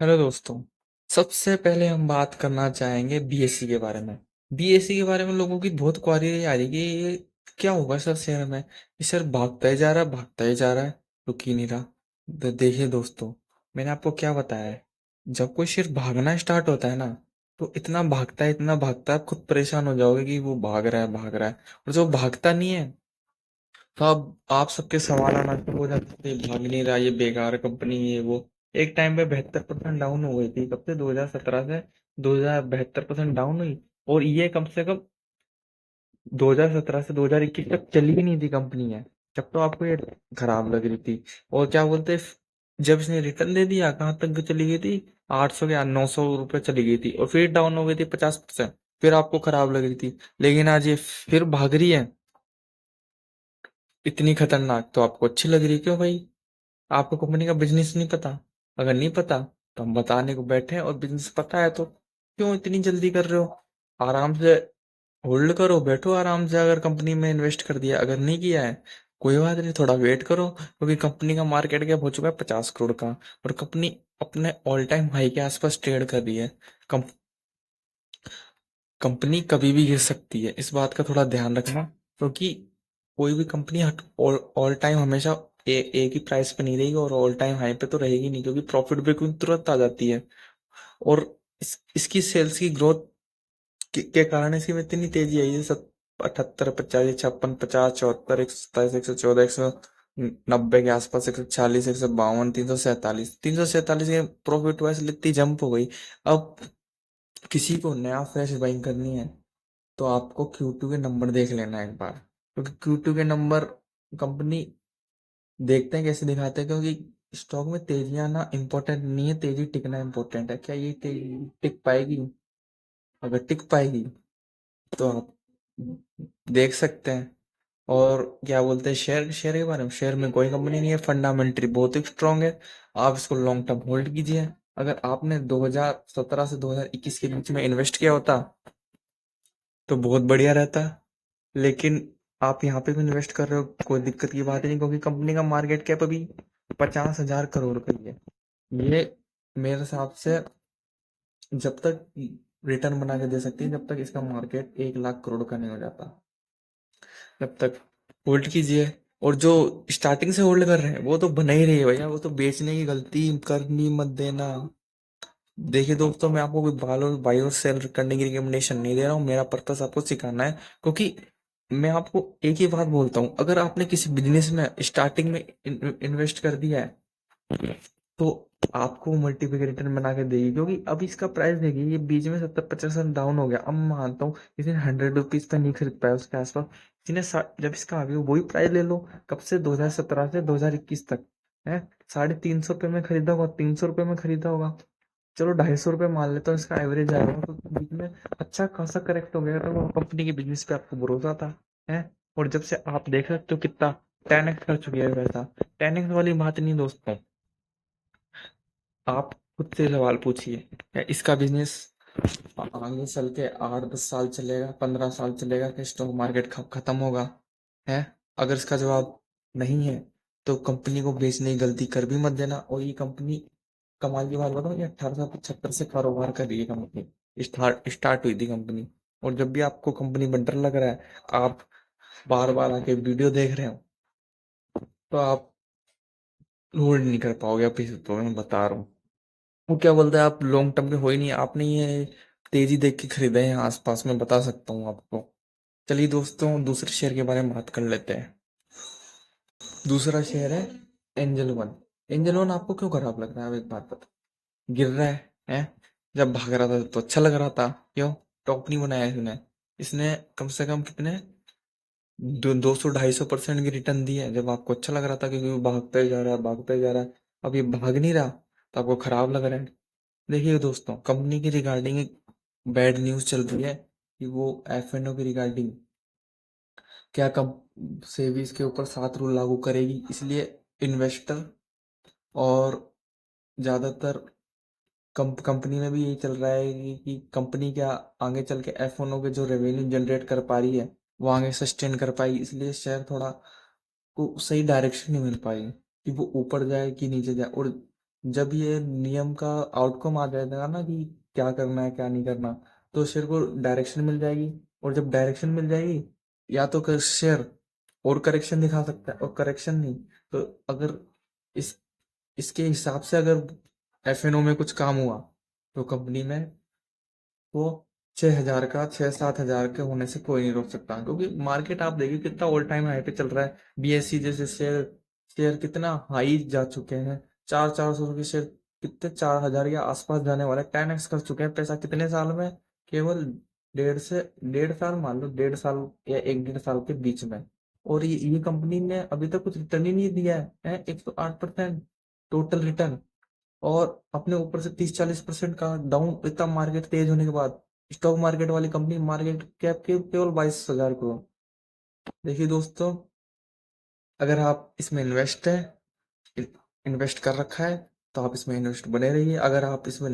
Hello दोस्तों। सबसे पहले हम बात करना चाहेंगे बीएससी के बारे में। बीएससी के बारे में लोगों की बहुत क्वारी आ रही है कि ये क्या होगा सर शहर में। ये सर भागता ही जा रहा है, भागता ही जा रहा है, रुक ही नहीं रहा। देखिए दोस्तों, मैंने आपको क्या बताया है। जब कोई शेर भागना स्टार्ट होता है ना, तो इतना भागता है, इतना भागता है, आप खुद परेशान हो जाओगे कि वो भाग रहा है, भाग रहा है। और जो भागता नहीं है, तो अब आप सबके सवाल आना शुरू हो जाते थे, भाग नहीं रहा, ये बेकार कंपनी है वो। एक टाइम पे 72% डाउन हो गई थी, कब से? 2017 से 2072% डाउन हुई। और ये कम से कम 2017 से 2021 तक चली ही नहीं थी कंपनी है। जब तो आपको ये खराब लग रही थी। और क्या बोलते, जब इसने रिटर्न दे दिया, कहाँ तक चली गई थी? 800 या 900 रुपये चली गई थी, और फिर डाउन हो गई थी 50%। फिर आपको खराब लग रही थी। लेकिन आज ये फिर भाग रही है, इतनी खतरनाक। तो आपको अच्छी लग रही है, क्यों भाई? आपको कंपनी का बिजनेस नहीं पता? अगर नहीं पता तो हम बताने को बैठे हैं, और बिजनेस पता है तो क्यों इतनी जल्दी कर रहे हो? आराम से होल्ड करो, बैठो आराम से। अगर कंपनी में इन्वेस्ट कर दिया, अगर नहीं किया है, कोई बात नहीं, थोड़ा वेट करो, क्योंकि कंपनी का मार्केट कैप हो चुका है 50 करोड़ का। और कंपनी अपने ऑल टाइम हाई के आसपास ट्रेड कर रही है। कं, कंपनी कभी भी गिर सकती है, इस बात का थोड़ा ध्यान रखना। क्योंकि कोई भी कंपनी ऑल ऑल टाइम हमेशा एक ही प्राइस पे नहीं रहेगी, और ऑल टाइम हाई पे तो रहेगी नहीं, क्योंकि प्रॉफिट भी कोई तुरंत आ जाती है। और इसकी सेल्स की ग्रोथ के कारण इसकी में इतनी तेजी आई है। 78, 85, 56, 50, 74, 127, 114, 190 के आसपास, 140, 152, 347 के प्रॉफिट वाइज इतनी जंप हो गई। अब किसी को नया फ्रेश बाइंग करनी है, तो आपको Q2 के नंबर देख लेना एक बार। क्योंकि Q2 के नंबर कंपनी देखते हैं कैसे दिखाते हैं। क्योंकि स्टॉक में तेजी आना इंपॉर्टेंट नहीं है, तेजी टिकना इंपॉर्टेंट है। क्या ये तेजी टिक पाएगी? अगर टिक पाएगी तो आप देख सकते हैं। और क्या बोलते हैं, शेयर शेयर के बारे में, शेयर में कोई कंपनी नहीं है, फंडामेंटली बहुत ही स्ट्रांग है। आप इसको लॉन्ग टर्म होल्ड कीजिए। अगर आपने 2017 से 2021 के बीच में इन्वेस्ट किया होता तो बहुत बढ़िया रहता। लेकिन आप यहाँ पे भी इन्वेस्ट कर रहे हो, कोई दिक्कत की बात ही नहीं, क्योंकि कंपनी का मार्केट कैप अभी 50,000 करोड़ का ही है। ये मेरे हिसाब से जब तक रिटर्न बना के दे सकती है, जब तक इसका मार्केट 1 लाख करोड़ का नहीं हो जाता, तब तक होल्ड कीजिए। और जो स्टार्टिंग से होल्ड कर रहे हैं, वो तो बना ही रही है भैया, वो तो बेचने की गलती करनी मत देना। देखिए दोस्तों, मैं आपको कोई बाय और सेल करने की रिकमेंडेशन नहीं दे रहा हूँ, मेरा पर्पस आपको सिखाना है। क्योंकि मैं आपको एक ही बात बोलता हूँ, अगर आपने किसी बिजनेस में स्टार्टिंग में इन्वेस्ट कर दिया है, तो आपको मल्टीपल रिटर्न बना के देगी। क्योंकि अभी इसका प्राइस देखिए, ये बीच में 70-50% डाउन हो गया। अब मानता हूँ किसी ने 100 रुपीज पे नहीं खरीद पाया उसके आसपास, किसी ने जब इसका आगे वही प्राइस ले लो, कब से? 2017 से 2021 तक है, 350 रुपये में खरीदा होगा, 300 रुपये में खरीदा होगा। चलो 250 रुपये मान लेता हूँ इसका एवरेज आएगा, तो बीच में अच्छा खासा करेक्ट हो गया। तो वो कंपनी के बिजनेस पे आपको भरोसा था, है। और जब से आप देख सकते हो कितना 10x कर चुकी है पैसा। 10x वाली बात नहीं दोस्तों, आप खुद से सवाल पूछिए, क्या इसका बिजनेस आगे चल के 8-10 साल चलेगा, 15 साल चलेगा, कि स्टॉक मार्केट खत्म होगा? है। अगर इसका जवाब नहीं है, तो कंपनी को बेचने की गलती कर भी मत देना। और ये कंपनी, कमाल की बात बताऊं, ये 1875 से कारोबार कर रही है कंपनी। स्टार्ट हुई थी कंपनी। और जब भी आपको कंपनी में डर लग रहा है, आप बार बार आके वीडियो देख रहे हो, तो आप होल्ड नहीं कर पाओगे। अभी तो मैं बता रहा हूँ। वो क्या बोलते हैं, आप लॉन्ग टर्म के हो ही नहीं, आपने ये तेजी देख के खरीदा है आसपास में, बता सकता हूँ आपको। चलिए दोस्तों, दूसरे शेयर के बारे में बात कर लेते हैं। दूसरा शेयर है एंजल वन। एंजल वन आपको क्यों खराब लग रहा है? अब एक बात बता, गिर रहा है? जब भाग रहा था तो अच्छा लग रहा था, क्यों? टॉप नहीं बनाया इसने। इसने कम से कम कितने 200-250% की रिटर्न दी है, जब आपको अच्छा लग रहा था, क्योंकि वो भागता ही जा रहा है, भागता ही जा रहा है। अब ये भाग नहीं रहा, तो आपको खराब लग रहा है। देखिए दोस्तों, कंपनी की रिगार्डिंग एक बैड न्यूज चल रही है, कि वो F&O की रिगार्डिंग क्या कम सेबी इसके ऊपर 7 रूल लागू करेगी। इसलिए इन्वेस्टर और ज्यादातर कंपनी में भी यही चल रहा है कि कंपनी क्या आगे चल के F&O के जो रेवेन्यू जनरेट कर पा रही है, वो आगे सस्टेन कर पाएगी। इसलिए शेयर थोड़ा को सही डायरेक्शन नहीं मिल पाएगी, कि वो ऊपर जाए कि नीचे जाए। और जब ये नियम का आउटकम आ जाएगा ना कि क्या करना है क्या नहीं करना, तो शेयर को डायरेक्शन मिल जाएगी। और जब डायरेक्शन मिल जाएगी, या तो शेयर और करेक्शन दिखा सकता है, और करेक्शन नहीं तो अगर इस इसके हिसाब से अगर एफएनओ में कुछ काम हुआ, तो कंपनी में वो 6,000 का 6-7 हज़ार के होने से कोई नहीं रोक सकता, क्योंकि मार्केट आप देखिए कितना ऑल टाइम हाई पे चल रहा है। बीएससी जैसे शेयर शेयर कितना हाई जा चुके हैं, 400-400 के शेयर कितने 4,000 के आसपास जाने वाले 10x कर चुके हैं पैसा कितने साल में, केवल 1.5 साल मान लो, 1.5 साल या 1-1.5 साल के बीच में। और ये कंपनी ने अभी तक कुछ रिटर्न ही नहीं दिया है, 108% टोटल रिटर्न। और अपने ऊपर से 30-40% का डाउन, इतना मार्केट तेज होने के बाद स्टॉक मार्केट वाली कंपनी मार्केट कैप के केवल 22,000 करोड़। देखिए दोस्तों, अगर आप इसमें इन्वेस्ट कर रखा है, तो आप इसमें इन्वेस्ट बने रहिए। अगर आप इसमें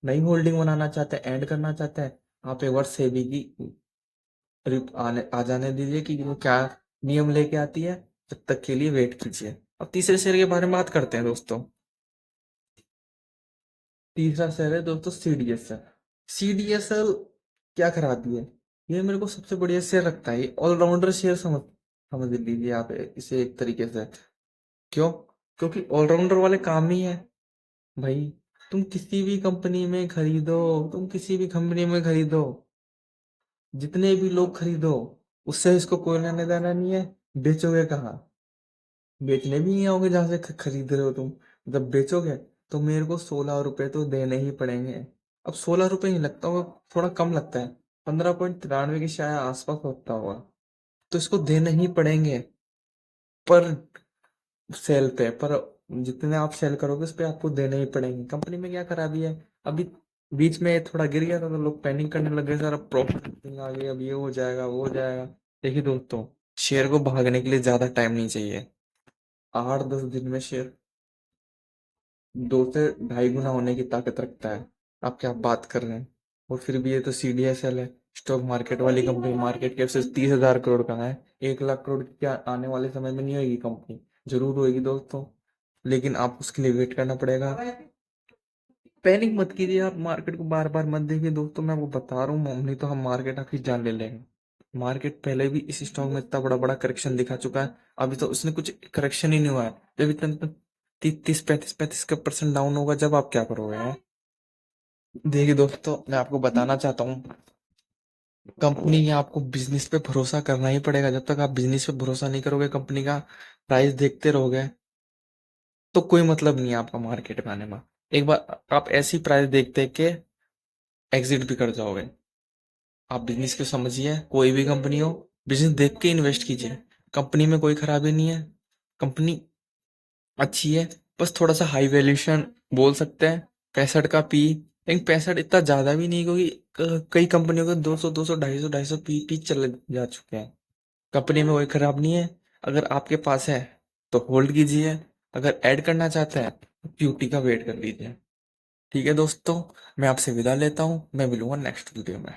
नई होल्डिंग बनाना चाहते हैं, ऐड करना चाहते हैं, आप एक बार सेबी की आ जाने दीजिए कि वो क्या नियम लेके आती है, जब तक के लिए वेट कीजिए। अब तीसरे शेयर के बारे में बात करते हैं दोस्तों। तीसरा शेयर है दोस्तों सीडीएसएल। सीडीएसएल क्या खराबी है, ये मेरे को सबसे बढ़िया शेयर लगता है, ये ऑलराउंडर शेयर समझ समझ लीजिए आप इसे एक तरीके से। क्यों? क्योंकि ऑलराउंडर वाले काम ही है भाई। तुम किसी भी कंपनी में खरीदो, तुम किसी भी कंपनी में खरीदो, जितने भी लोग खरीदो, उससे इसको कोई लेना देना नहीं है। बेचोगे कहाँ? बेचने भी नहीं आओगे जहां से खरीद रहे हो तुम। जब बेचोगे तो मेरे को 16 रुपए तो देने ही पड़ेंगे। अब 16 रुपए नहीं लगता होगा, थोड़ा कम लगता है, 15.93 के शायद आसपास होता होगा। तो इसको देने ही पड़ेंगे पर सेल पे, पर जितने आप सेल करोगे उस पे आपको देने ही पड़ेंगे। कंपनी में क्या खराबी है? अभी बीच में थोड़ा गिर गया था तो लोग पैनिक करने लगे, सर अब प्रॉफिट आ गई, अब ये हो जाएगा वो हो जाएगा। देखिए दोस्तों, शेयर को भागने के लिए ज्यादा टाइम नहीं चाहिए। 8-10 दिन में शेयर 2 से 2.5 गुना होने की ताकत रखता है। आप क्या बात कर रहे हैं? और फिर भी ये तो सीडीएसएल है, स्टॉक मार्केट वाली कंपनी, मार्केट कैप से 30,000 करोड़ का है। 1 लाख करोड़ की क्या आने वाले समय में नहीं होगी कंपनी? जरूर होगी दोस्तों, लेकिन आप उसके लिए वेट करना पड़ेगा। पैनिक मत कीजिए, आप मार्केट को बार बार मत देखिए दोस्तों, मैं आपको बता रहा हूँ, नहीं तो हम मार्केट आपकी जान ले लेंगे। मार्केट पहले भी इस स्टॉक में इतना बड़ा बड़ा करेक्शन दिखा चुका है, अभी तो उसने कुछ करेक्शन ही नहीं हुआ है। जब इतना 30-35 का % डाउन होगा, जब आप क्या करोगे हैं? देखिए दोस्तों, मैं आपको बताना चाहता हूँ, कंपनी या आपको बिजनेस पे भरोसा करना ही पड़ेगा। जब तक आप बिजनेस पे भरोसा नहीं करोगे, कंपनी का प्राइस देखते रहोगे, तो कोई मतलब नहीं है आपका मार्केट में आने में। एक बार आप ऐसी प्राइस देख देख के एग्जिट भी कर जाओगे। आप बिजनेस को समझिए, कोई भी कंपनी हो, बिजनेस देख के इन्वेस्ट कीजिए। कंपनी में कोई खराबी नहीं है, कंपनी अच्छी है, बस थोड़ा सा हाई वैल्यूएशन बोल सकते हैं, 65 का पी। लेकिन 65 इतना ज्यादा भी नहीं, क्योंकि कई कंपनियों के 200 200 250 पी चले जा चुके हैं। कंपनी में कोई खराब नहीं है। अगर आपके पास है तो होल्ड कीजिए, अगर ऐड करना चाहते हैं तो क्यूटी का वेट कर लीजिए। ठीक है दोस्तों, मैं आपसे विदा लेता हूँ, मैं मिलूंगा नेक्स्ट वीडियो में।